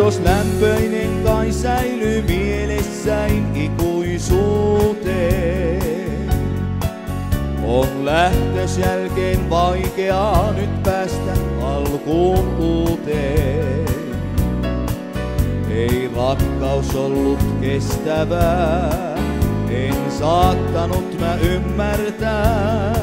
muistos lämpöinen kai säilyy mielessäin ikuisuuteen. On lähtös jälkeen vaikeaa nyt päästä alkuun uuteen. Ei rakkaus ollut kestävää, en saattanut mä ymmärtää,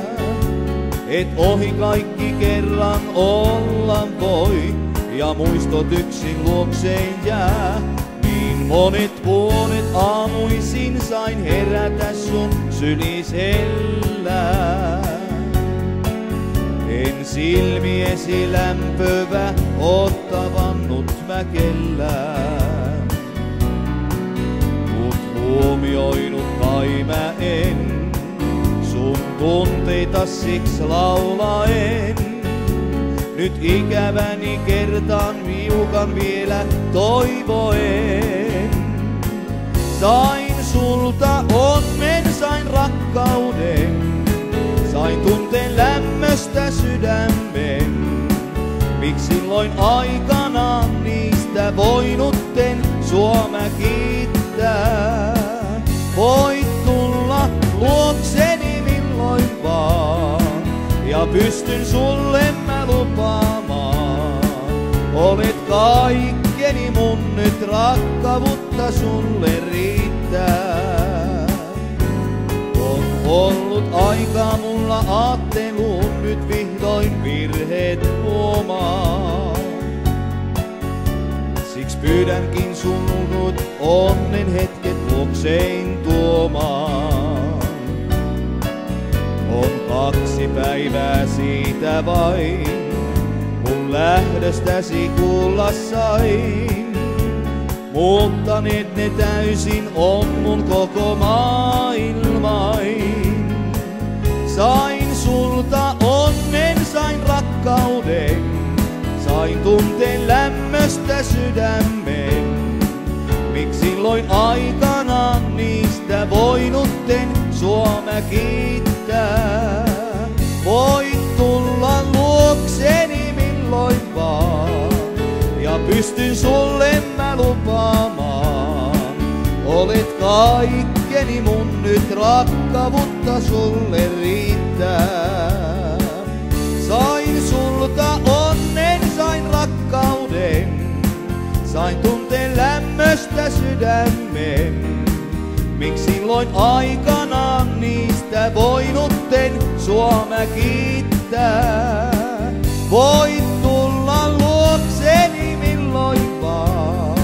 et ohi kaikki kerran olla voi ja muistot yksin luokseen jää. Niin monet vuodet aamuisin sain herätä sun sylisellä. En silmiesi lämpövä ottavannut mä kellään. Mut huomioinut kai mä en sun tunteita siks laulaen. Nyt ikäväni kertaan viukan vielä toivoen. Sain sulta onnen, sain rakkauden, sain tunteen lämmöstä sydämen. Miksi silloin aikanaan niistä voinutten sua mä kiittää? Voit tulla luokseni milloin vaan, ja pystyn sulle mä lupaamaan. Olet kaikkeni mun, nyt rakkavuutta sulle riittää. On ollut aikaa mulla aatteluun, nyt vihdoin virheet huomaa. Siksi pyydänkin sun nyt onnen hetket luoksein tuomaan. On 2 päivää siitä vain, mun lähdöstäsi kuulla sain. Muuttaneet ne täysin on mun koko maailmain. Sain sulta onnen, sain rakkauden, sain tunteen lämmöstä sydämen. Miksi silloin aikanaan niistä voinutten sua mä kiittää? Voit tulla luokseni milloin vaan, ja pystyn sulle mä lupaamaan. Olet kaikkeni mun, nyt rakkavuutta sulle riittää. Sain sulta onnen, sain rakkauden, sain tunteen lämmöstä sydämen. Miksi silloin aikanaan niistä voinutten sua mä kiittää? Voit tulla luokseni milloin vaan,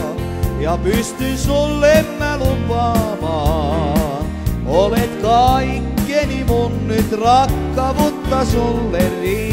ja pystyn sulle mä lupaamaan. Olet kaikkeni mun, nyt rakkavuutta sulle riittää.